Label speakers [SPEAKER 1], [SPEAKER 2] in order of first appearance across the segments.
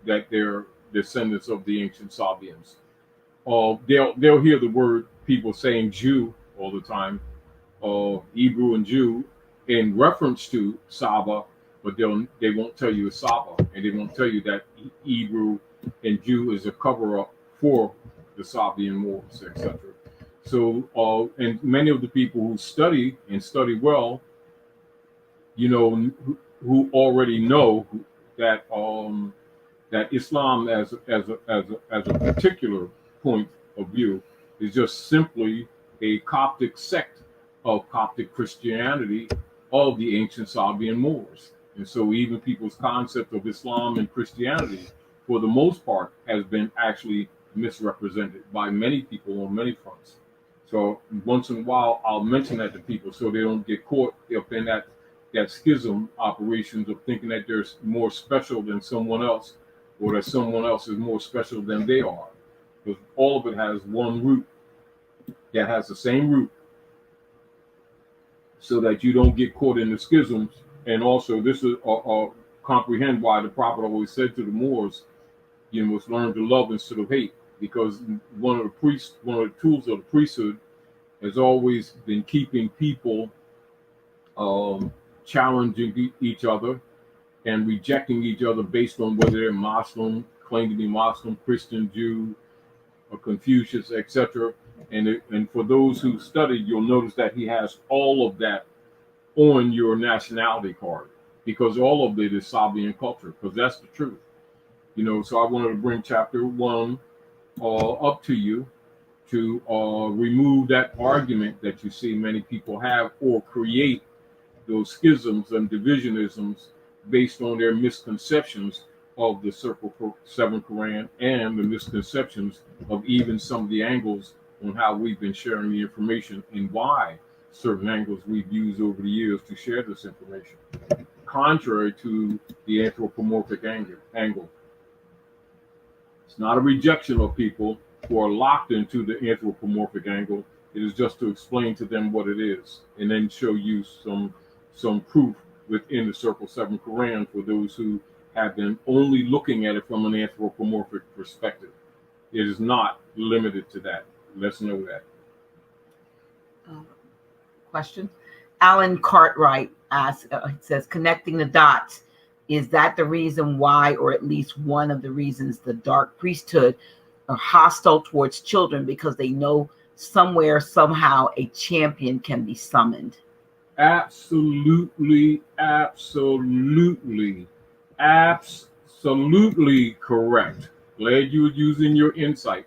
[SPEAKER 1] that they're descendants of the ancient Sabians. They'll hear the word people saying Jew all the time, Hebrew and Jew, in reference to Saba, but they won't tell you it's Saba, and they won't tell you that Hebrew and Jew is a cover up for the Sabian Moors, etc. So, and many of the people who study and study well, who already know that that Islam as a particular point of view is just simply a Coptic sect of Coptic Christianity of the ancient Sabian Moors. And so even people's concept of Islam and Christianity, for the most part, has been actually misrepresented by many people on many fronts. So once in a while, I'll mention that to people so they don't get caught up in that schism operations of thinking that they're more special than someone else, or that someone else is more special than they are. Because all of it has one root that has the same root, so that you don't get caught in the schisms. And also, this is comprehend why the prophet always said to the Moors, you must learn to love instead of hate, because one of the tools of the priesthood has always been keeping people challenging each other and rejecting each other based on whether they're Muslim, claim to be Muslim, Christian, Jew, or Confucius, etc. And for those who studied, you'll notice that he has all of that on your nationality card, because all of it is Sabian culture, because that's the truth. So I wanted to bring chapter 1 up to you to remove that argument that you see many people have, or create those schisms and divisionisms based on their misconceptions of the Circle 7 Quran and the misconceptions of even some of the angles on how we've been sharing the information and why certain angles we've used over the years to share this information, contrary to the anthropomorphic angle. It's not a rejection of people who are locked into the anthropomorphic angle. It is just to explain to them what it is, and then show you some proof within the Circle 7 Quran for those who have been only looking at it from an anthropomorphic perspective. It is not limited to that. Let's know that.
[SPEAKER 2] Question. Alan Cartwright asks, says, connecting the dots. Is that the reason why, or at least one of the reasons, the dark priesthood are hostile towards children, because they know somewhere, somehow, a champion can be summoned?
[SPEAKER 1] Absolutely correct. Glad you were using your insight.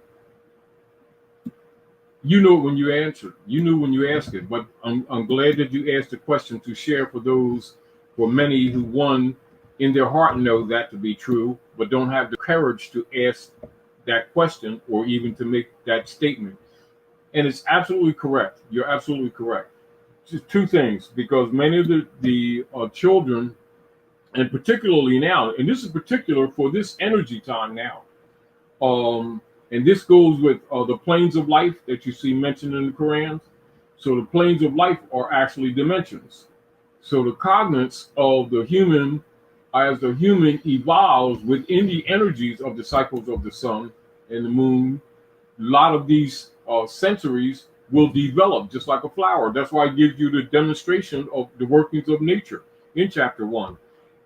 [SPEAKER 1] You know when you answered. You knew when you asked it. But I'm glad that you asked the question to share for many who, one, in their heart know that to be true, but don't have the courage to ask that question or even to make that statement. And it's absolutely correct. You're absolutely correct. Just two things, because many of the children, and particularly now, and this is particular for this energy time now, and this goes with the planes of life that you see mentioned in the Quran. So the planes of life are actually dimensions. So the cognizance of the human, as the human evolves within the energies of the cycles of the sun and the moon, a lot of these sensories will develop just like a flower. That's why it gives you the demonstration of the workings of nature in chapter 1.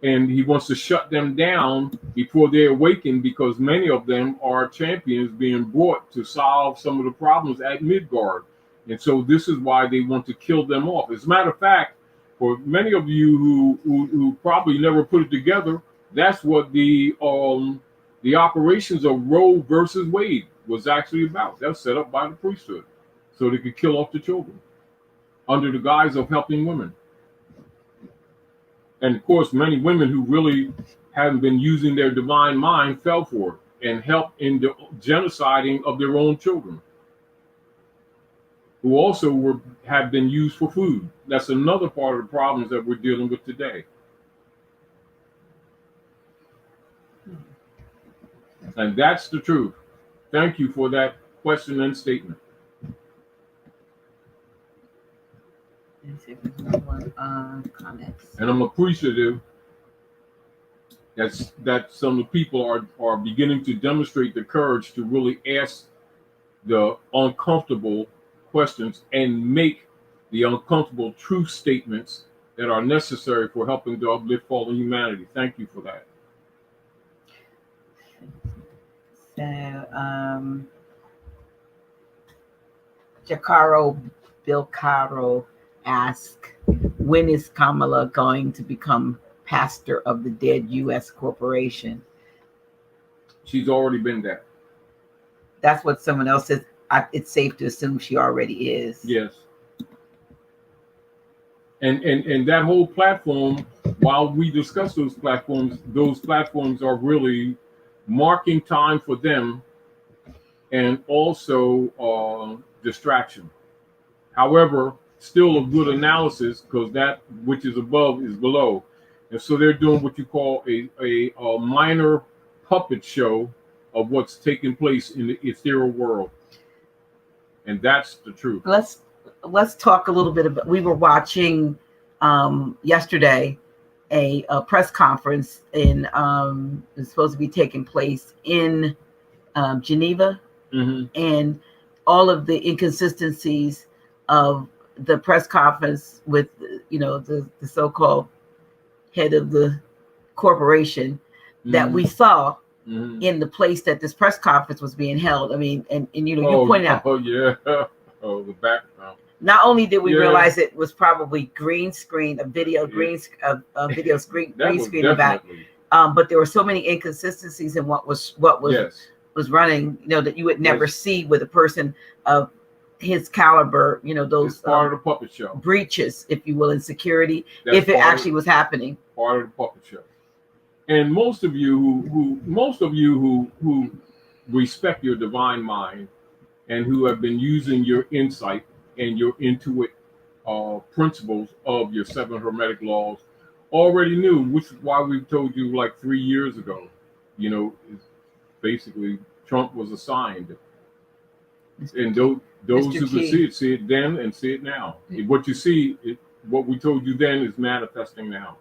[SPEAKER 1] And he wants to shut them down before they awaken, because many of them are champions being brought to solve some of the problems at Midgard. And so this is why they want to kill them off. As a matter of fact, for many of you who probably never put it together, that's what the operations of Roe versus Wade was actually about. That was set up by the priesthood so they could kill off the children under the guise of helping women. And of course, many women who really hadn't been using their divine mind fell for it and helped in the genociding of their own children, who also have been used for food. That's another part of the problems that we're dealing with today. And that's the truth. Thank you for that question and statement.
[SPEAKER 2] Comments.
[SPEAKER 1] And I'm appreciative that some of the people are beginning to demonstrate the courage to really ask the uncomfortable questions and make the uncomfortable truth statements that are necessary for helping to uplift fallen humanity. Thank you for that.
[SPEAKER 2] So, Jacaro Bilcaro asked, when is Kamala going to become pastor of the dead U.S. corporation?
[SPEAKER 1] She's already been that.
[SPEAKER 2] That's what someone else says. It's safe to assume she already is.
[SPEAKER 1] Yes. And that whole platform, while we discuss those platforms are really marking time for them and also distraction. However, still a good analysis, because that which is above is below. And so they're doing what you call a minor puppet show of what's taking place in the ethereal world. And that's the truth.
[SPEAKER 2] Let's talk a little bit about, we were watching yesterday a press conference in it's supposed to be taking place in Geneva, and all of the inconsistencies of the press conference with the so-called head of the corporation that we saw in the place that this press conference was being held. I mean, and you pointed out.
[SPEAKER 1] Oh yeah. Oh, the background.
[SPEAKER 2] Not only did we realize it was probably green screen, a video green screen back, but there were so many inconsistencies in what was running, that you would never see with a person of his caliber. Those
[SPEAKER 1] it's part of the puppet show,
[SPEAKER 2] breaches, if you will, in security, if it actually was happening.
[SPEAKER 1] Part of the puppet show. And most of you who respect your divine mind and who have been using your insight and your intuitive principles of your 7 hermetic laws already knew, which is why we told you like 3 years ago, basically Trump was assigned. And those who could see it then and see it now. What you see, what we told you then is manifesting now.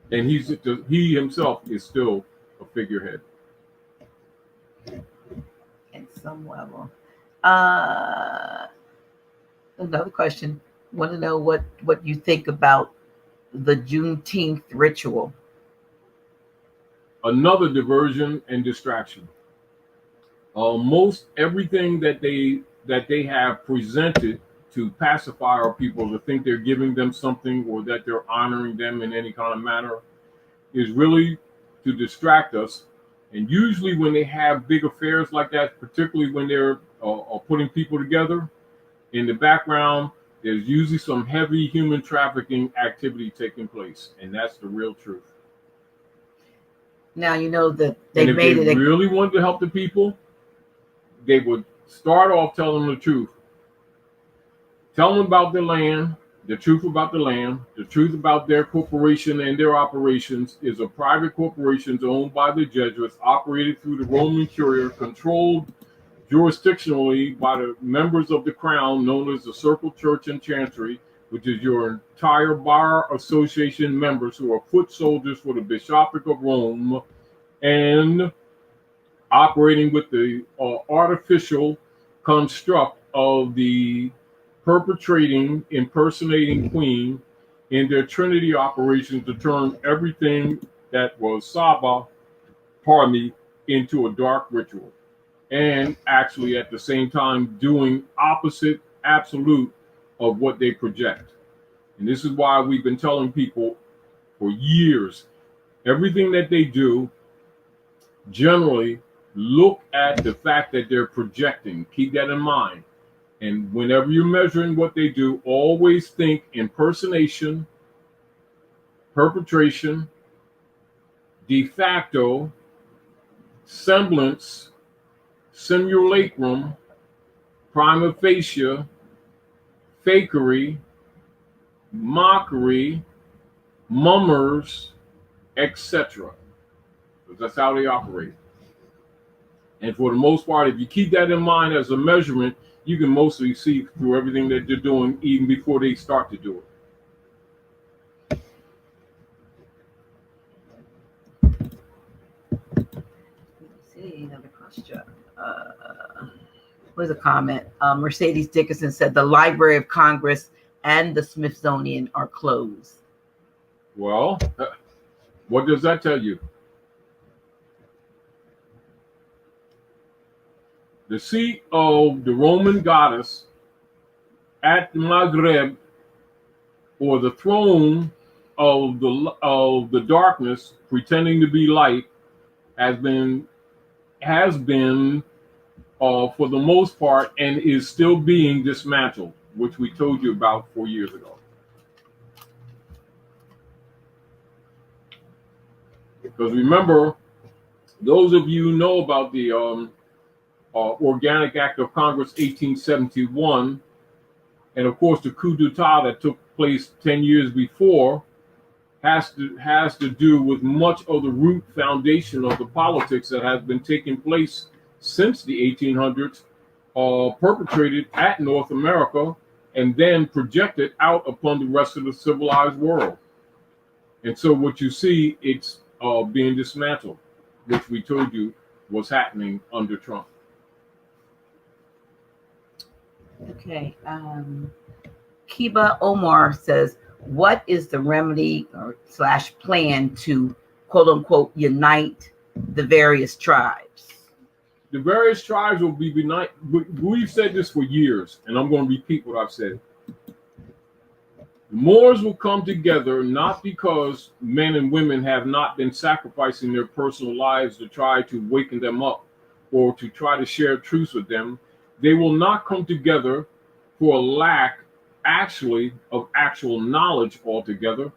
[SPEAKER 1] And he himself is still a figurehead.
[SPEAKER 2] At some level. Another question. Want to know what you think about the Juneteenth ritual?
[SPEAKER 1] Another diversion and distraction. Most everything that they have presented to pacify our people, to think they're giving them something or that they're honoring them in any kind of manner, is really to distract us. And usually when they have big affairs like that, particularly when they're putting people together, in the background, there's usually some heavy human trafficking activity taking place. And that's the real truth.
[SPEAKER 2] Now, that they
[SPEAKER 1] made it. If they really wanted to help the people, they would start off telling them the truth. Tell them about the land, the truth about the land, the truth about their corporation and their operations is a private corporation owned by the Jesuits, operated through the Roman Curia, controlled jurisdictionally by the members of the crown, known as the Circle Church and Chancery, which is your entire Bar Association members who are foot soldiers for the Bishopric of Rome, and operating with the artificial construct of the impersonating queen in their Trinity operations to turn everything that was Saba, into a dark ritual. And actually at the same time doing opposite absolute of what they project. And this is why we've been telling people for years, everything that they do, generally look at the fact that they're projecting. Keep that in mind. And whenever you're measuring what they do, always think impersonation, perpetration, de facto, semblance, simulacrum, prima facie, fakery, mockery, mummers, etc. That's how they operate. And for the most part, if you keep that in mind as a measurement, you can mostly see through everything that they're doing even before they start to do it.
[SPEAKER 2] Where's a comment? Mercedes Dickinson said the Library of Congress and the Smithsonian are closed.
[SPEAKER 1] Well, what does that tell you? The seat of the Roman goddess at Maghreb, or the throne of the darkness pretending to be light, has been for the most part, and is still being dismantled, which we told you about 4 years ago. Because remember, those of you who know about the Organic Act of Congress 1871, and of course the coup d'etat that took place 10 years before, has to do with much of the root foundation of the politics that has been taking place since the 1800s, perpetrated at North America and then projected out upon the rest of the civilized world. And so what you see, it's being dismantled, which we told you was happening under Trump.
[SPEAKER 2] Okay. Kiba Omar says, what is the remedy or / plan to quote unquote unite the various tribes?
[SPEAKER 1] The various tribes will be united. We've said this for years, and I'm going to repeat what I've said. The Moors will come together not because men and women have not been sacrificing their personal lives to try to waken them up or to try to share truths with them. They will not come together for a lack of actual knowledge altogether.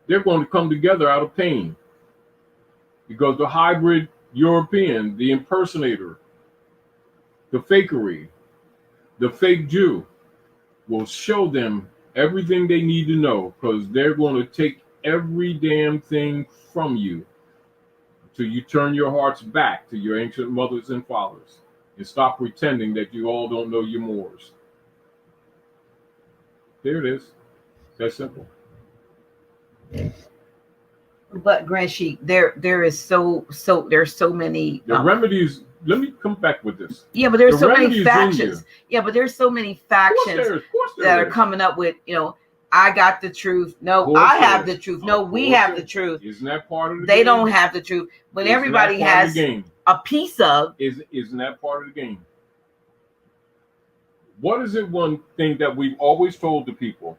[SPEAKER 1] They're going to come together out of pain, because the hybrid European, the impersonator, the fakery, the fake Jew will show them everything they need to know, because they're going to take every damn thing from you till you turn your hearts back to your ancient mothers and fathers and stop pretending that you all don't know your Moors. There it is. That's simple.
[SPEAKER 2] But Granshi, there's so many
[SPEAKER 1] remedies. Let me come back with this.
[SPEAKER 2] Yeah, but there's so many factions. Yeah, but there's so many factions that are coming up with, I got the truth. No, I have the truth. No, we have the truth.
[SPEAKER 1] Isn't that part of the
[SPEAKER 2] game? They don't
[SPEAKER 1] game?
[SPEAKER 2] have the truth. But everybody has a piece of.
[SPEAKER 1] Isn't that part of the game? What is it one thing that we've always told the people?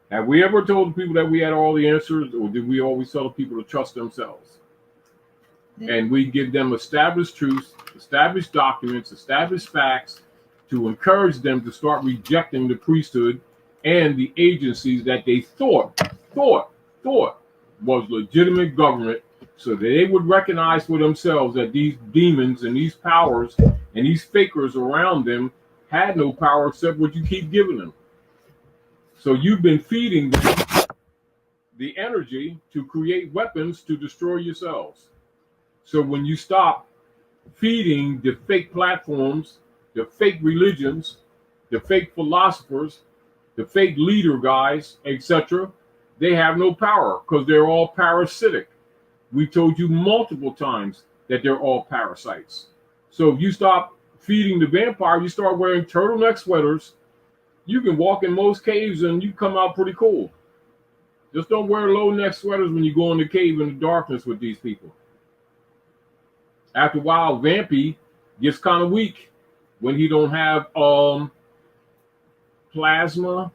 [SPEAKER 1] Have we ever told the people that we had all the answers, or did we always tell the people to trust themselves? And we give them established truths, established documents, established facts to encourage them to start rejecting the priesthood and the agencies that they thought was legitimate government, so that they would recognize for themselves that these demons and these powers and these fakers around them had no power except what you keep giving them. So you've been feeding them the energy to create weapons to destroy yourselves. So when you stop feeding the fake platforms, the fake religions, the fake philosophers, the fake leader guys, etc., they have no power, because they're all parasitic. We told you multiple times that they're all parasites. So if you stop feeding the vampire, you start wearing turtleneck sweaters, you can walk in most caves and you come out pretty cool. Just don't wear low neck sweaters when you go in the cave in the darkness with these people. After a while, Vampy gets kind of weak when he don't have plasma.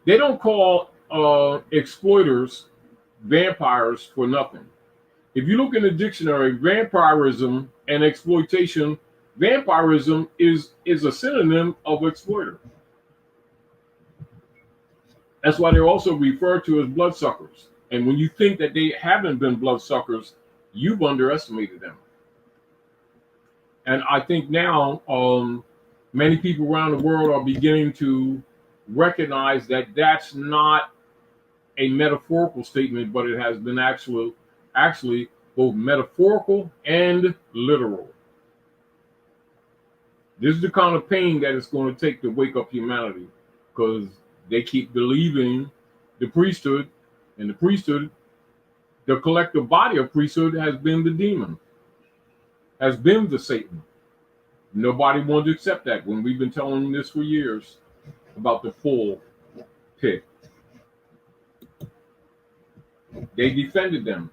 [SPEAKER 1] They don't call exploiters vampires for nothing. If you look in the dictionary, vampirism and exploitation, vampirism is a synonym of exploiter. That's why they're also referred to as bloodsuckers. And when you think that they haven't been bloodsuckers, you've underestimated them. And I think now many people around the world are beginning to recognize that that's not a metaphorical statement, but it has been actually both metaphorical and literal. This is the kind of pain that it's going to take to wake up humanity, because they keep believing the priesthood, and the priesthood The collective body of priesthood has been the demon, has been the Satan. Nobody wanted to accept that when we've been telling them this for years about the full pit. They defended them.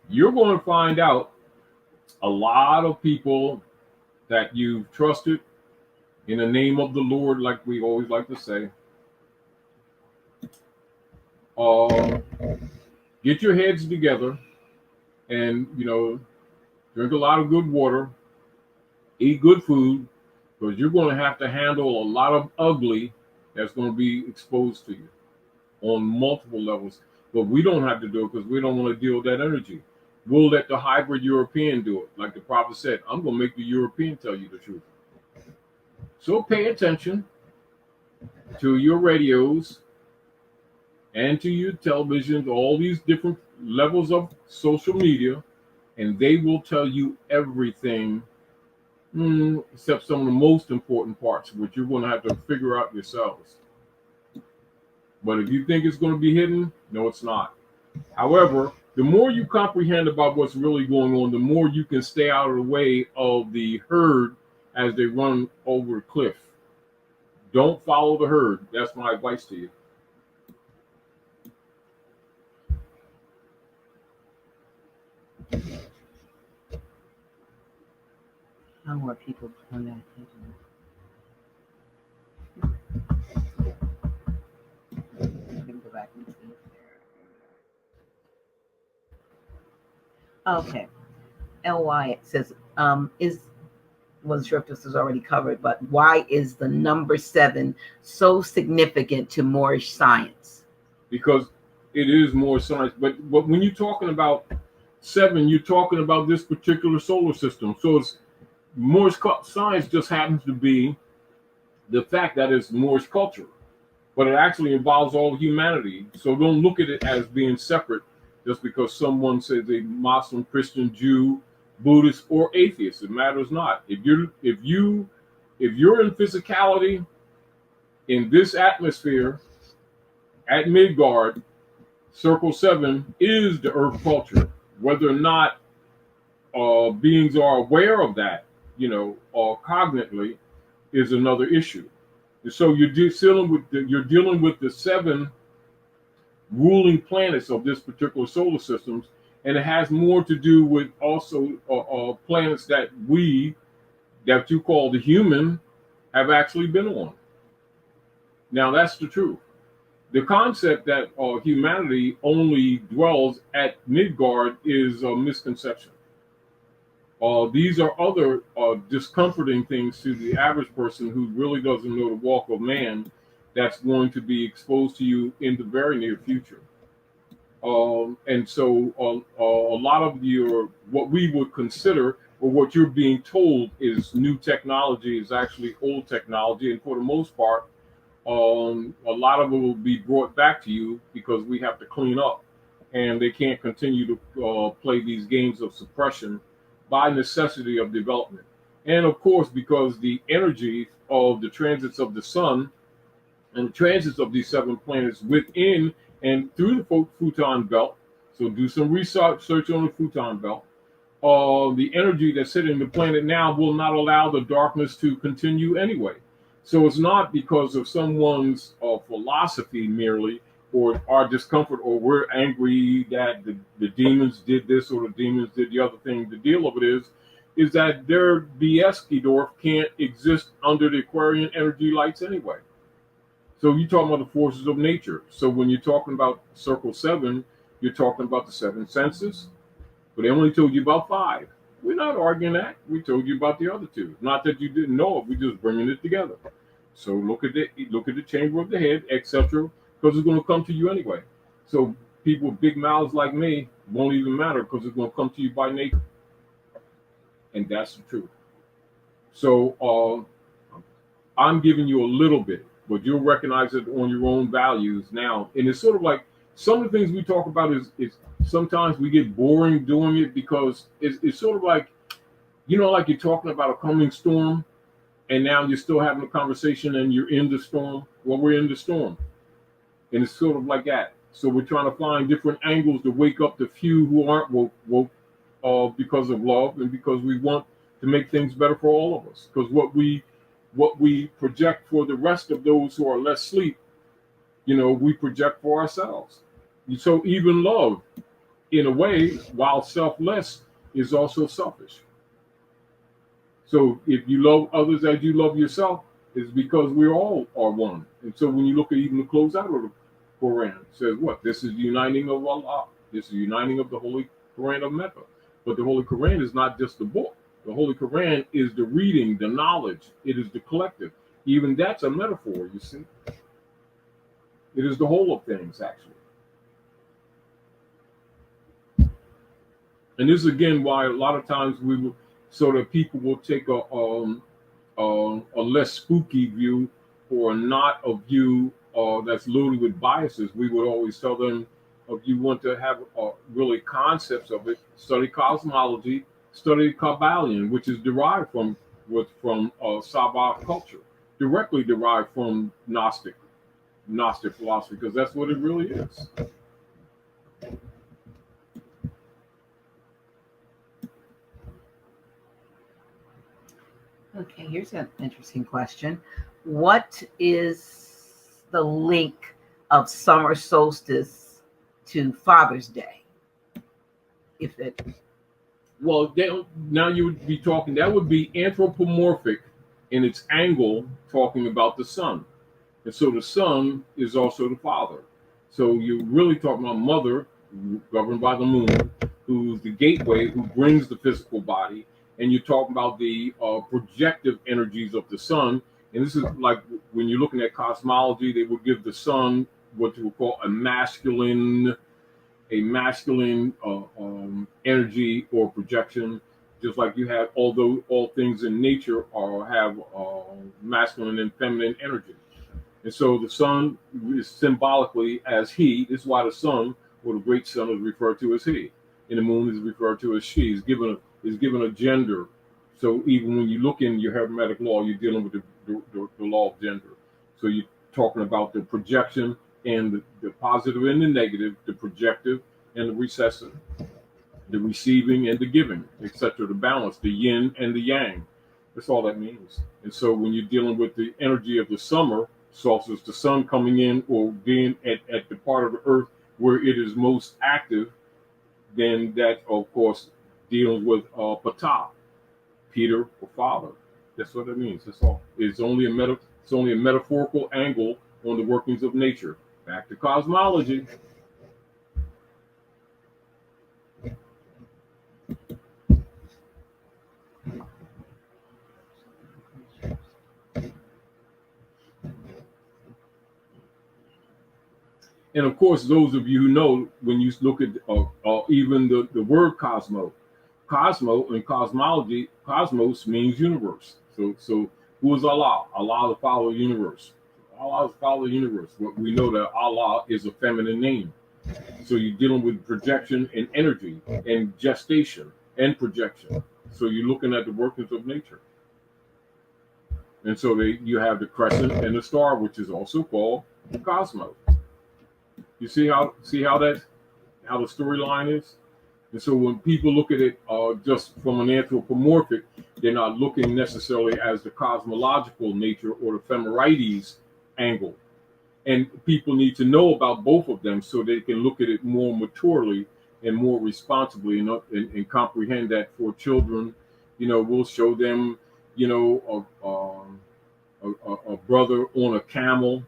[SPEAKER 1] You're going to find out a lot of people that you've trusted in the name of the Lord, like we always like to say. Get your heads together and, drink a lot of good water, eat good food, because you're going to have to handle a lot of ugly that's going to be exposed to you on multiple levels. But we don't have to do it because we don't want to deal with that energy. We'll let the hybrid European do it. Like the prophet said, I'm going to make the European tell you the truth. So pay attention to your radios and to your televisions, all these different levels of social media, and they will tell you everything except some of the most important parts, which you're going to have to figure out yourselves. But if you think it's going to be hidden, no, it's not. However, the more you comprehend about what's really going on, the more you can stay out of the way of the herd as they run over a cliff. Don't follow the herd. That's my advice to you.
[SPEAKER 2] How are people paying attention? Let me go back and see if they're... Okay. LY, it says, wasn't sure if this was already covered, but why is the number 7 so significant to Moorish science?
[SPEAKER 1] Because it is more science. But when you're talking about 7, you're talking about this particular solar system. So it's Moorish science just happens to be the fact that it's Moorish culture, but it actually involves all humanity. So don't look at it as being separate just because someone says a Muslim, Christian, Jew, Buddhist, or atheist. It matters not. If you're in physicality in this atmosphere at Midgard, Circle 7 is the Earth culture. Whether or not beings are aware of that, or cognitively, is another issue. And so you're dealing with the 7 ruling planets of this particular solar system, and it has more to do with also planets that you call the human have actually been on. Now that's the truth. The concept that humanity only dwells at Midgard is a misconception. These are other discomforting things to the average person who really doesn't know the walk of man that's going to be exposed to you in the very near future. And so a lot of what we would consider or what you're being told is new technology is actually old technology. And for the most part, a lot of it will be brought back to you because we have to clean up, and they can't continue to play these games of suppression by necessity of development. And of course, because the energy of the transits of the sun and the transits of these 7 planets within and through the Photon belt, so do some research on the Photon belt, the energy that's sitting in the planet now will not allow the darkness to continue anyway. So it's not because of someone's philosophy merely, or our discomfort, or we're angry that the demons did this or the demons did the other thing. The deal of it is that their BS Kedorf can't exist under the Aquarian energy lights anyway. So you're talking about the forces of nature. So when you're talking about Circle 7, you're talking about the 7 senses, but they only told you about 5. We're not arguing that. We told you about the other 2. Not that you didn't know it. We're just bringing it together. So look at the chamber of the head, etc., because it's going to come to you anyway. So people with big mouths like me won't even matter because it's going to come to you by nature. And that's the truth. So I'm giving you a little bit, but you'll recognize it on your own values now. And it's sort of like some of the things we talk about is sometimes we get boring doing it because it's sort of like, like you're talking about a coming storm and now you're still having a conversation and you're in the storm. Well, we're in the storm. And it's sort of like that. So we're trying to find different angles to wake up the few who aren't woke because of love and because we want to make things better for all of us. Because what we project for the rest of those who are less asleep, we project for ourselves. So even love, in a way, while selfless, is also selfish. So if you love others as you love yourself, it's because we all are one. And so when you look at even the closeout of the Quran, it says what? This is the uniting of Allah. This is the uniting of the Holy Quran of Mecca. But the Holy Quran is not just the book. The Holy Quran is the reading, the knowledge. It is the collective. Even that's a metaphor, you see. It is the whole of things, actually. And this is again why a lot of times we will, so that people will take a less spooky view or not a view that's loaded with biases. We would always tell them, if you want to have really concepts of it, study cosmology, study Kabbalion, which is derived from Sabbath culture, directly derived from Gnostic philosophy, because that's what it really is.
[SPEAKER 2] Okay, here's an interesting question. What is the link of summer solstice to Father's Day? If it
[SPEAKER 1] Well, now you would be talking, that would be anthropomorphic in its angle, talking about the sun. And so the sun is also the father. So you're really talking about mother, governed by the moon, who's the gateway, who brings the physical body. And you're talking about the projective energies of the sun. And this is like when you're looking at cosmology, they will give the sun what you would call a masculine energy or projection, just like you have, although all things in nature have masculine and feminine energy. And so the sun is symbolically as he. This is why the sun, or the great sun, is referred to as he, and the moon is referred to as she. Is given a gender. So even when you look in your Hermetic law, you're dealing with the law of gender. So you're talking about the projection and the positive and the negative, the projective and the recessive, the receiving and the giving, etc. The balance, the yin and the yang. That's all that means. And so when you're dealing with the energy of the summer solstice, the sun coming in or being at the part of the earth where it is most active, then that, of course, deals with Ptah, Peter or father. That's what it means. That's all. It's only a metaphorical angle on the workings of nature. Back to cosmology. And of course, those of you who know, when you look at even the word cosmo and cosmology, cosmos means universe. So who is Allah? Allah is the follower of the universe. Allah is the follower of the universe. But we know that Allah is a feminine name. So you're dealing with projection and energy and gestation and projection. So you're looking at the workings of nature. And so you have the crescent and the star, which is also called the cosmos. You see how the storyline is? And so when people look at it just from an anthropomorphic, they're not looking necessarily as the cosmological nature or the Ephemerides's angle. And people need to know about both of them so they can look at it more maturely and more responsibly and comprehend that for children, we'll show them, a brother on a camel,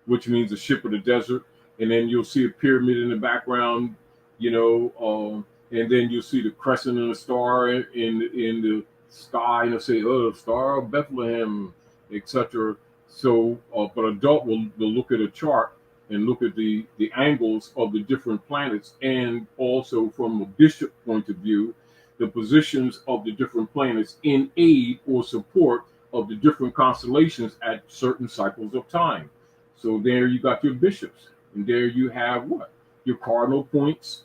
[SPEAKER 1] which means a ship of the desert. And then you'll see a pyramid in the background, and then you'll see the crescent and the star in the sky, and they'll say, "Oh, the Star of Bethlehem," etc. So, but adult will look at a chart and look at the angles of the different planets, and also from a bishop point of view, the positions of the different planets in aid or support of the different constellations at certain cycles of time. So there you got your bishops. And there you have what? Your cardinal points.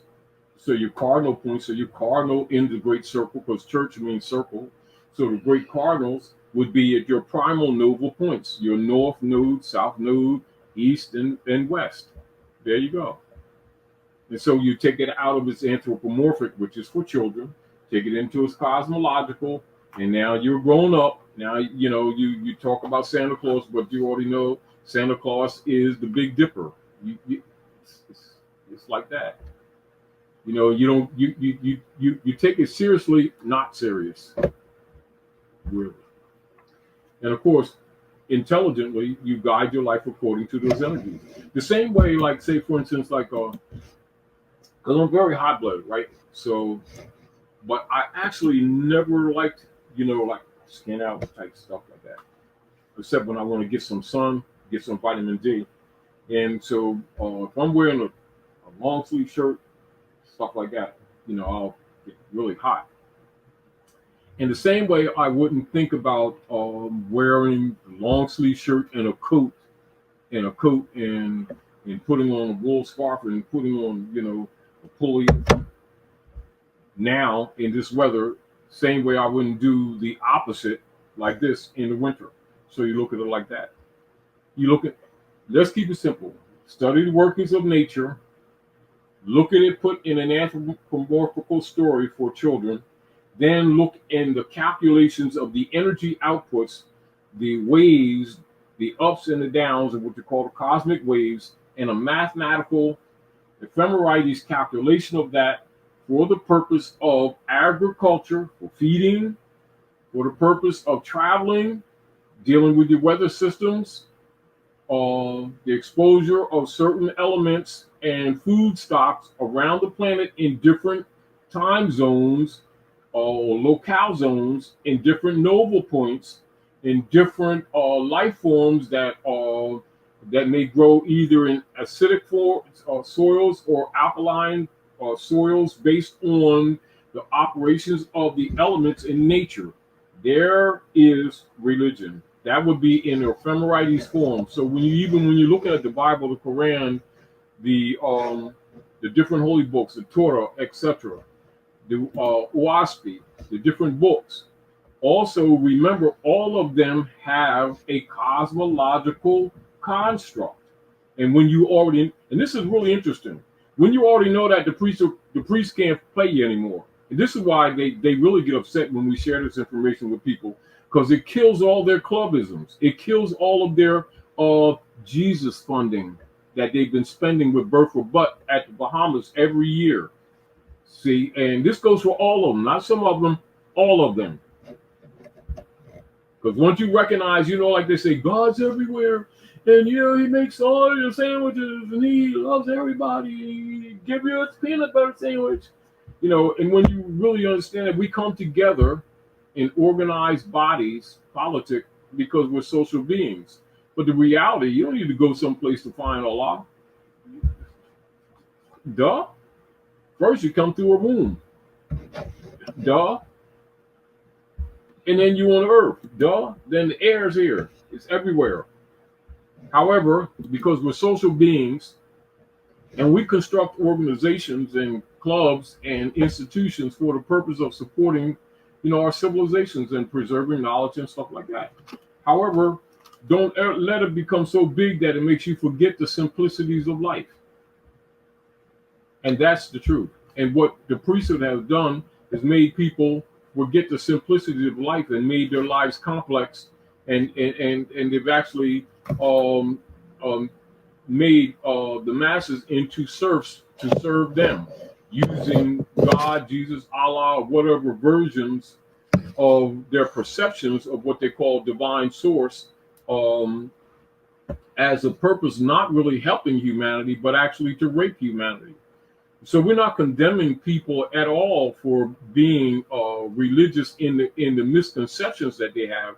[SPEAKER 1] So your cardinal in the great circle, because church means circle. So the great cardinals would be at your primal nodal points, your north node, south node, east and west. There you go. And so you take it out of its anthropomorphic, which is for children, take it into its cosmological, and now you're grown up. Now, you talk about Santa Claus, but you already know Santa Claus is the Big Dipper. It's like that. You take it seriously, not serious, really. And of course, intelligently, you guide your life according to those energies. The same way, like, say, for instance, like, because I'm very hot-blooded, right? So, but I actually never liked, like skin out type stuff like that, except when I want to get some sun, get some vitamin D. And so, if I'm wearing a long sleeve shirt, stuff like that, I'll get really hot. In the same way, I wouldn't think about wearing a long sleeve shirt and a coat, and putting on a wool scarf and putting on, a pulley. Now in this weather, same way I wouldn't do the opposite like this in the winter. So you look at it like that. Let's keep it simple. Study the workings of nature. Look at it put in an anthropomorphical story for children. Then look in the calculations of the energy outputs, the waves, the ups and the downs of what you call the cosmic waves, and a mathematical ephemerides calculation of that for the purpose of agriculture, for feeding, for the purpose of traveling, dealing with your weather systems, the exposure of certain elements and food stocks around the planet in different time zones or locale zones, in different nodal points, in different life forms that may grow either in acidic soils or alkaline soils based on the operations of the elements in nature. There is religion. That would be in ephemerides form. So when you look at the Bible, the Quran, the different holy books, the Torah, etc., the Uaspi, the different books. Also, remember, all of them have a cosmological construct. And and this is really interesting, when you already know that the priest can't play you anymore. And this is why they really get upset when we share this information with people, because it kills all their clubisms. It kills all of their Jesus funding that they've been spending with Birth for Butt at the Bahamas every year. See, and this goes for all of them, not some of them, all of them. Because once you recognize, like they say, God's everywhere, and he makes all your sandwiches, and he loves everybody, and he give you a peanut butter sandwich, and when you really understand that we come together in organized bodies, politics, because we're social beings. But the reality, you don't need to go someplace to find Allah. Duh. First, you come through a womb. Duh. And then you on earth. Duh. Then the air is here. It's everywhere. However, because we're social beings and we construct organizations and clubs and institutions for the purpose of supporting, our civilizations and preserving knowledge and stuff like that. However, don't let it become so big that it makes you forget the simplicities of life. And that's the truth. And what the priesthood has done is made people forget the simplicity of life and made their lives complex. And they've actually made the masses into serfs to serve them, using God, Jesus, Allah, whatever versions of their perceptions of what they call divine source, as a purpose, not really helping humanity, but actually to rape humanity. So we're not condemning people at all for being religious in the misconceptions that they have,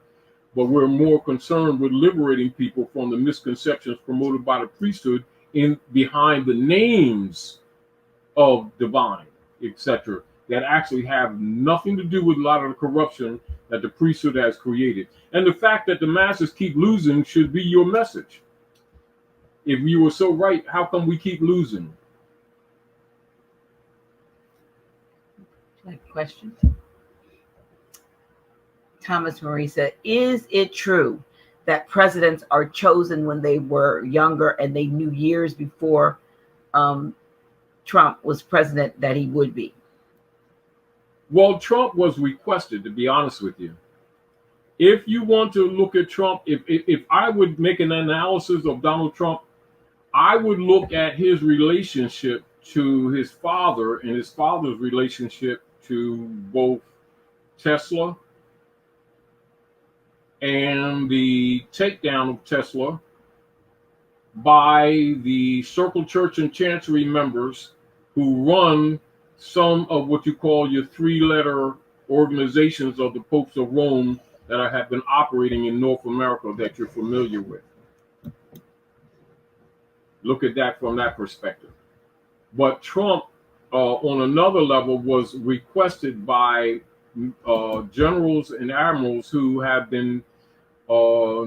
[SPEAKER 1] but we're more concerned with liberating people from the misconceptions promoted by the priesthood behind the names of divine, etc., that actually have nothing to do with a lot of the corruption that the priesthood has created. And the fact that the masses keep losing should be your message. If you were so right, how come we keep losing?
[SPEAKER 2] Question. Thomas Marie said, is it true that presidents are chosen when they were younger and they knew years before Trump was president that he would be?
[SPEAKER 1] Well, Trump was requested, to be honest with you. If you want to look at Trump, if I would make an analysis of Donald Trump, I would look at his relationship to his father and his father's relationship to both Tesla and the takedown of Tesla by the Circle Church and Chancery members who run some of what you call your three-letter organizations of the Popes of Rome that have been operating in North America that you're familiar with. Look at that from that perspective. But Trump, on another level, was requested by generals and admirals who have been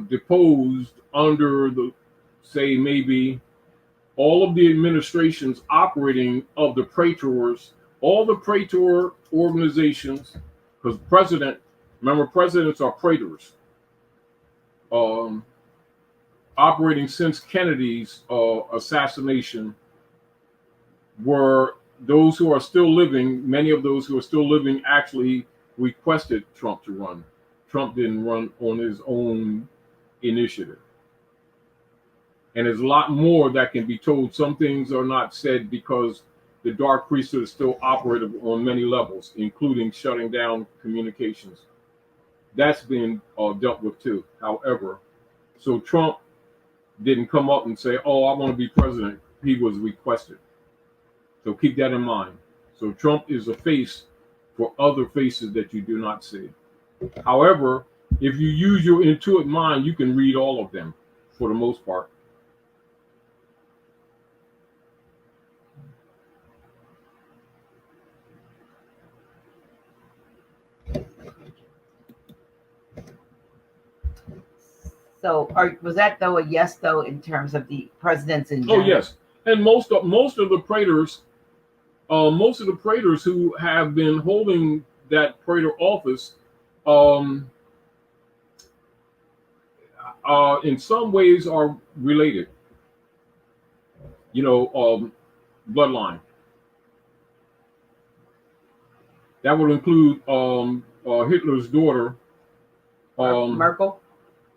[SPEAKER 1] deposed under the, say, maybe all of the administrations operating of the praetors, all the praetor organizations, because remember, presidents are praetors, operating since Kennedy's assassination, were those who are still living. Many of those who are still living actually requested Trump to run. Trump didn't run on his own initiative. And there's a lot more that can be told. Some things are not said because the dark priesthood is still operative on many levels, including shutting down communications. That's been dealt with too. However, so Trump didn't come up and say, "Oh, I want to be president." He was requested. So keep that in mind. So Trump is a face for other faces that you do not see. However, if you use your intuitive mind, you can read all of them for the most part.
[SPEAKER 2] So was that though a yes though in terms of the presidents in general?
[SPEAKER 1] Oh yes, and most of the praetors, who have been holding that praetor office, in some ways are related. Bloodline. That would include Hitler's daughter,
[SPEAKER 2] Merkel.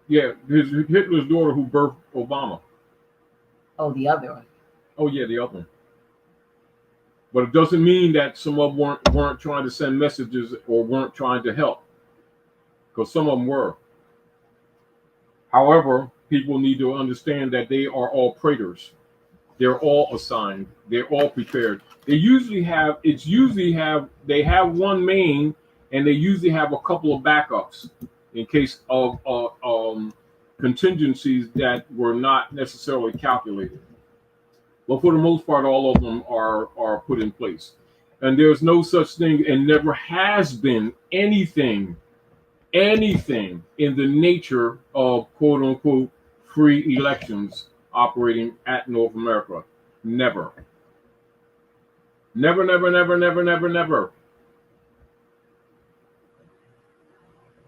[SPEAKER 1] Yeah, Hitler's daughter who birthed Obama.
[SPEAKER 2] Oh, the other one.
[SPEAKER 1] Oh yeah, the other one. But it doesn't mean that some of them weren't trying to send messages or weren't trying to help, because some of them were. However, people need to understand that they are all praetors. They're all assigned. They're all prepared. They have one main, and they usually have a couple of backups in case of contingencies that were not necessarily calculated. But for the most part, all of them are put in place. And there's no such thing, and never has been anything in the nature of quote unquote free elections operating at North America. Never. Never, never, never, never, never, never.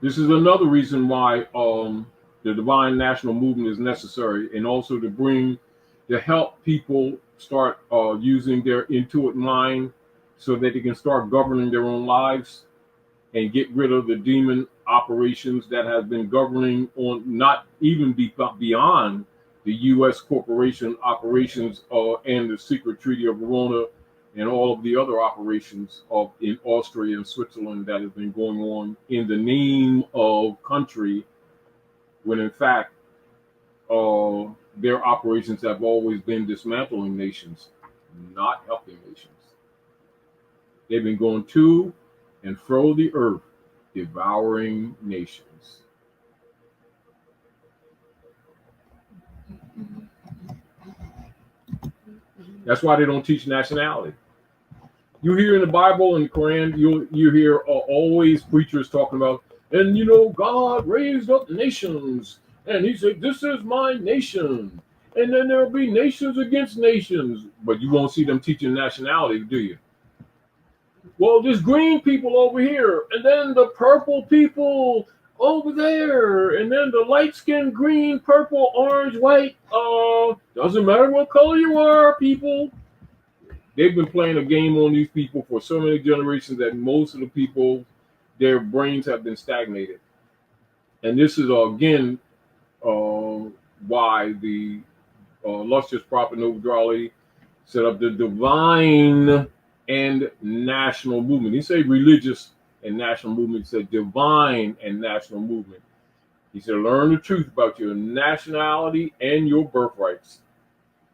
[SPEAKER 1] This is another reason why the divine national movement is necessary, and also to help people start using their intuitive mind so that they can start governing their own lives and get rid of the demon operations that have been governing on not even beyond the U.S. corporation operations and the secret Treaty of Verona and all of the other operations in Austria and Switzerland that have been going on in the name of country, when in fact their operations have always been dismantling nations, not helping nations. They've been going to and fro the earth, devouring nations. That's why they don't teach nationality. You hear in the Bible and the Quran, you hear always preachers talking about, and God raised up nations, and he said, "This is my nation," and then there'll be nations against nations, but you won't see them teaching nationality, do you? Well, there's green people over here, and then the purple people over there, and then the light skin, green, purple, orange, white. Doesn't matter what color you are, people. They've been playing a game on these people for so many generations that most of the people, their brains have been stagnated. And this is again why the illustrious prophet Noble Drawley set up the divine and national movement. He said religious and national movement. He said divine and national movement. He said learn the truth about your nationality and your birthrights.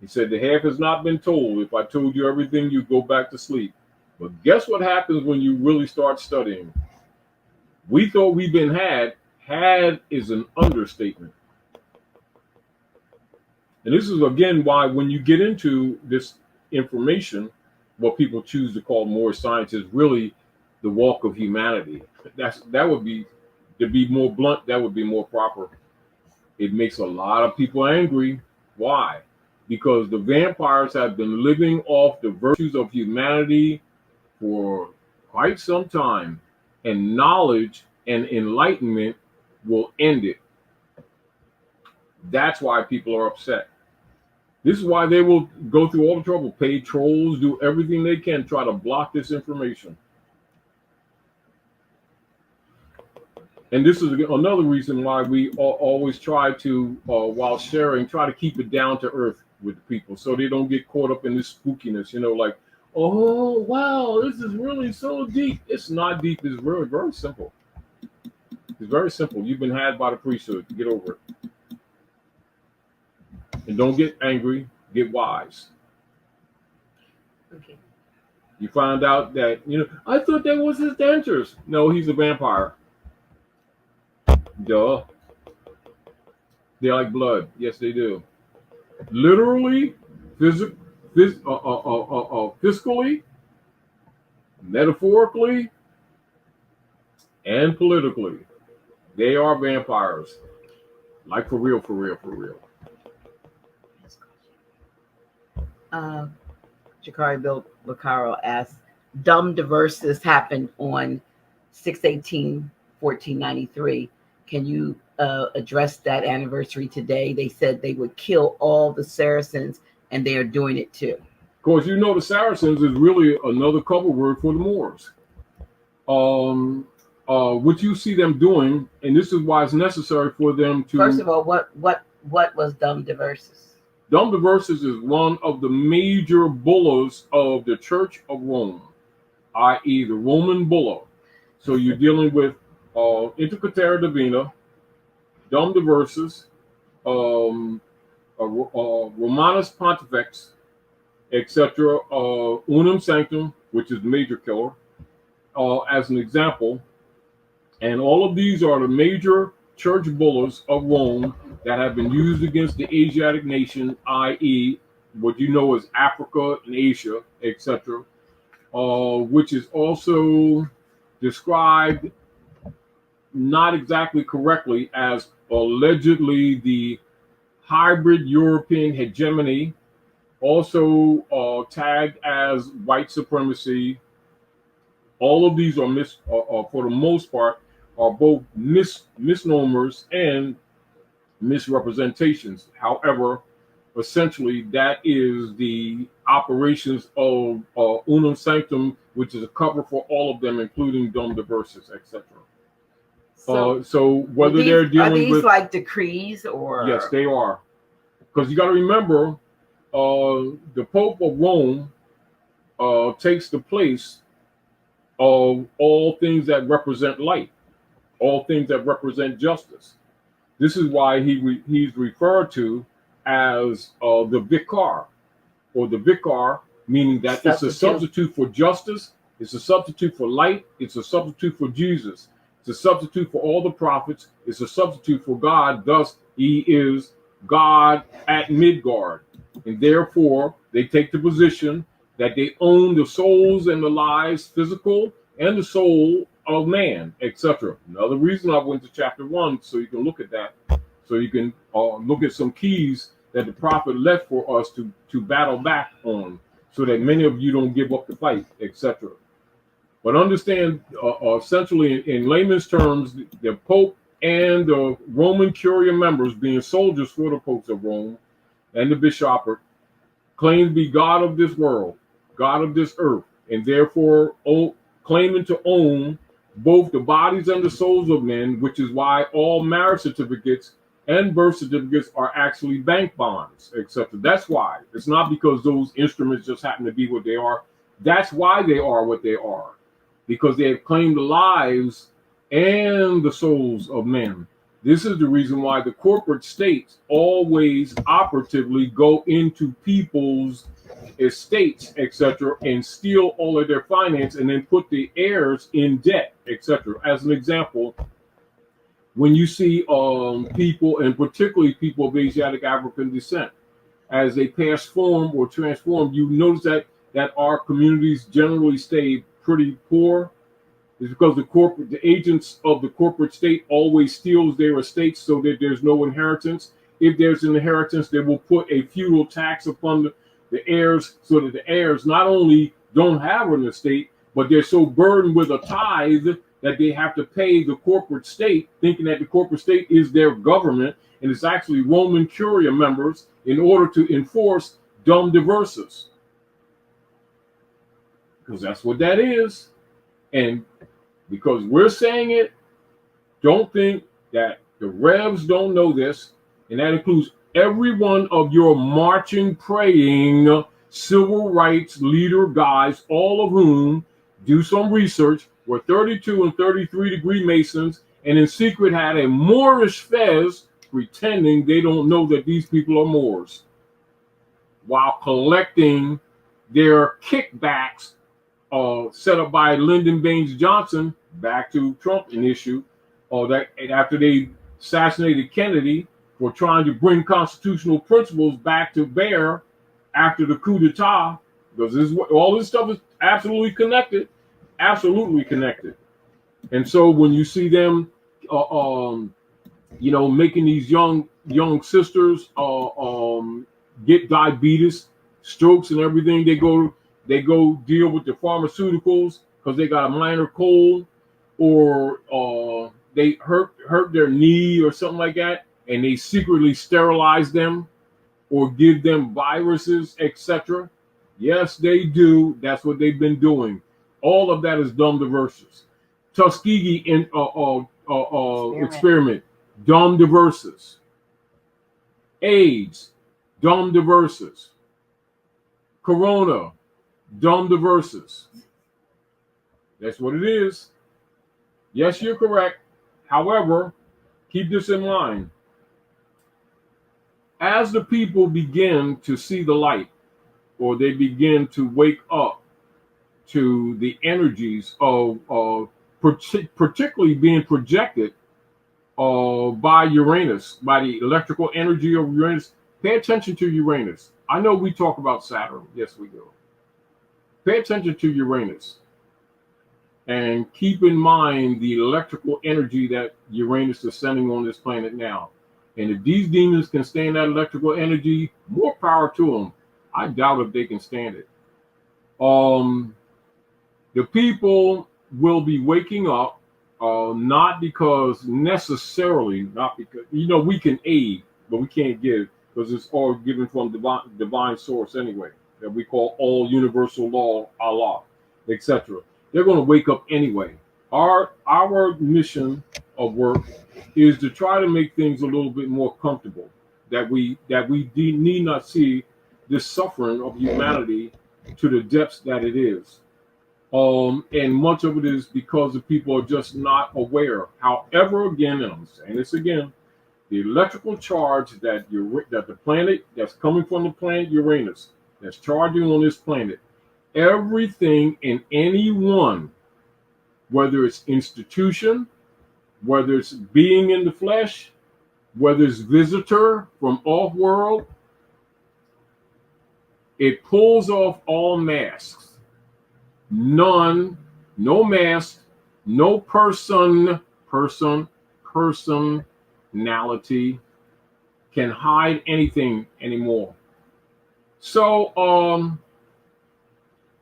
[SPEAKER 1] He said the half has not been told. If I told you everything, you go back to sleep. But guess what happens when you really start studying? We thought we've been had. Had is an understatement. And this is again why when you get into this information, what people choose to call more science is really the walk of humanity. That would be, to be more blunt, that would be more proper. It makes a lot of people angry. Why? Because the vampires have been living off the virtues of humanity for quite some time, and knowledge and enlightenment will end it. That's why people are upset. This is why they will go through all the trouble, pay trolls, do everything they can, try to block this information. And this is another reason why we always try to, while sharing, try to keep it down to earth with people so they don't get caught up in this spookiness, like, oh, wow, this is really so deep. It's not deep. It's very, very simple. It's very simple. You've been had by the priesthood. Get over it. And don't get angry, get wise.
[SPEAKER 2] Okay.
[SPEAKER 1] You find out that, I thought that was his dentures. No, he's a vampire. Duh. They like blood. Yes, they do. Literally, fiscally, metaphorically, and politically. They are vampires. Like for real, for real, for real.
[SPEAKER 2] Jakari Bill Bacaro asks, dumb diverses happened on 6/18/1493. Can you address that anniversary today? They said they would kill all the Saracens, and they are doing it too.
[SPEAKER 1] Of course, the Saracens is really another cover word for the Moors. What you see them doing, and this is why it's necessary for them to.
[SPEAKER 2] First of all, what was dumb diverses?
[SPEAKER 1] Dumb diverses is one of the major bullas of the Church of Rome, i.e., the Roman bulla. So you're dealing with Intercatera Divina, Dumb diverses, Romanus Pontifex, etc., Unum Sanctum, which is the major killer, as an example. And all of these are the major church bullas of Rome that have been used against the Asiatic nation, i.e., what you know as Africa and Asia, etc., which is also described not exactly correctly as allegedly the hybrid European hegemony, also tagged as white supremacy. All of these are for the most part, are both misnomers and misrepresentations. However, essentially, that is the operations of Unum Sanctum, which is a cover for all of them, including Dumb diverses, etc. So whether they're dealing with
[SPEAKER 2] like decrees or
[SPEAKER 1] yes, they are, because you got to remember, the Pope of Rome takes the place of all things that represent light, all things that represent justice. This is why he's referred to as the vicar, or the vicar, meaning that it's a substitute for justice, it's a substitute for light, it's a substitute for Jesus, it's a substitute for all the prophets, it's a substitute for God. Thus, he is God at Midgard. And therefore, they take the position that they own the souls and the lives, physical and the soul of man, etc. Another reason I went to chapter 1, so you can look at that, so you can look at some keys that the prophet left for us to battle back on, so that many of you don't give up the fight, etc. But understand, essentially, in layman's terms, the Pope and the Roman Curia members, being soldiers for the popes of Rome and the bishopric, claim to be God of this world, God of this earth, and therefore claiming to own both the bodies and the souls of men, which is why all marriage certificates and birth certificates are actually bank bonds, etc. That's why. It's not because those instruments just happen to be what they are. That's why they are what they are, because they have claimed the lives and the souls of men. This is the reason why the corporate states always operatively go into people's estates, etc., and steal all of their finance and then put the heirs in debt, etc. As an example, when you see people, and particularly people of Asiatic African descent, as they pass form or transform, you notice that our communities generally stay pretty poor. It's because the agents of the corporate state always steals their estates so that there's no inheritance. If there's an inheritance, they will put a feudal tax upon the heirs, so that the heirs not only don't have an estate, but they're so burdened with a tithe that they have to pay the corporate state, thinking that the corporate state is their government, and it's actually Roman Curia members, in order to enforce dum diversas. Because that's what that is. And because we're saying it, don't think that the Revs don't know this, and that includes every one of your marching, praying, civil rights leader guys, all of whom do some research, were 32 and 33-degree Masons, and in secret had a Moorish fez, pretending they don't know that these people are Moors, while collecting their kickbacks set up by Lyndon Baines Johnson, back to Trump an issue, that after they assassinated Kennedy, for trying to bring constitutional principles back to bear after the coup d'etat, because all this stuff is absolutely connected, And so when you see them, making these young sisters get diabetes, strokes, and everything, they go deal with the pharmaceuticals because they got a minor cold, or they hurt their knee or something like that, and they secretly sterilize them or give them viruses, etc. Yes, they do. That's what they've been doing. All of that is dum diversas. Tuskegee experiment, dum diversas. AIDS, dum diversas. Corona, dum diversas. That's what it is. Yes, you're correct. However, keep this in mind. As the people begin to see the light, or they begin to wake up to the energies of particularly being projected by Uranus, by the electrical energy of Uranus, pay attention to Uranus. I know we talk about Saturn. Yes, we do. Pay attention to Uranus. And keep in mind the electrical energy that Uranus is sending on this planet now. And if these demons can stand that electrical energy, more power to them. I doubt if they can stand it. The people will be waking up, not because we can aid, but we can't give, because it's all given from divine source anyway, that we call all universal law, Allah, etc. They're going to wake up anyway. Our mission of work is to try to make things a little bit more comfortable, that we need not see this suffering of humanity to the depths that it is. And much of it is because the people are just not aware. However, again, and I'm saying this again, the electrical charge that the planet that's coming from the planet Uranus, that's charging on this planet, everything and anyone, whether it's institution, whether it's being in the flesh, whether it's visitor from off-world, it pulls off all masks. No mask, no personality can hide anything anymore. So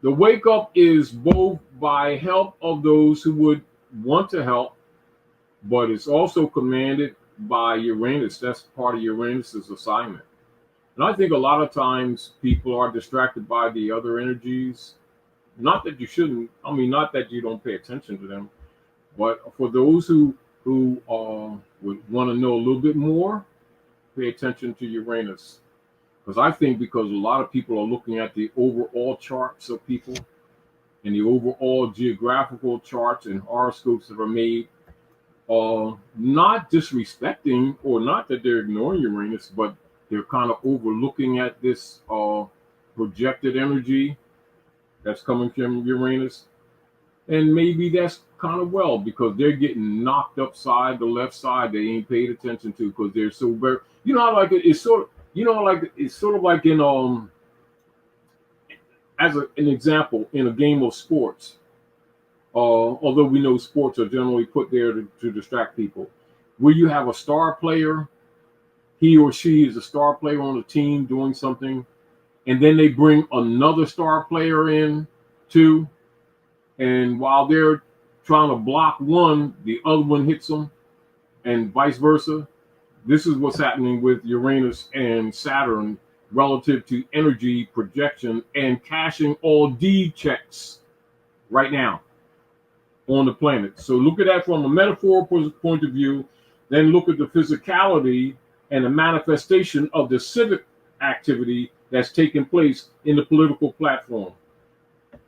[SPEAKER 1] the wake up is both by help of those who would want to help, but it's also commanded by Uranus. That's part of Uranus's assignment. And I think a lot of times people are distracted by the other energies. Not that you shouldn't, I mean, not that you don't pay attention to them, but for those who would want to know a little bit more, pay attention to Uranus. Because I think because a lot of people are looking at the overall charts of people and the overall geographical charts and horoscopes that are made, not disrespecting or not that they're ignoring Uranus, but they're kind of overlooking at this projected energy that's coming from Uranus. And maybe that's kind of well because they're getting knocked upside the left side they ain't paid attention to because they're so very, you know how like it's sort of, you know, like it's sort of like in as an example in a game of sports. Although we know sports are generally put there to distract people, where you have a star player, he or she is a star player on a team doing something, and then they bring another star player in too, and while they're trying to block one, the other one hits them, and vice versa. This is what's happening with Uranus and Saturn relative to energy projection and cashing all deed checks right now on the planet. So look at that from a metaphorical point of view, then look at the physicality and the manifestation of the civic activity that's taking place in the political platform.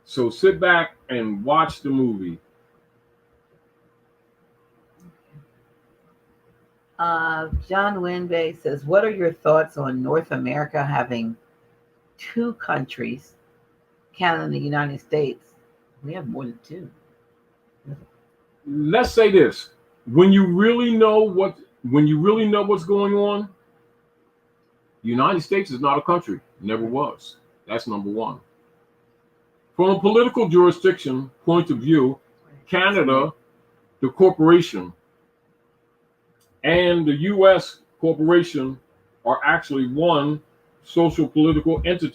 [SPEAKER 1] So sit back and watch the movie.
[SPEAKER 2] John Winbay says, what are your thoughts on North America having two countries, Canada and the United States? We have more than two.
[SPEAKER 1] Let's say this. When you really know what's going on, the United States is not a country. Never was. That's number one. From a political jurisdiction point of view, Canada, the corporation, and the U.S. corporation are actually one social political entity.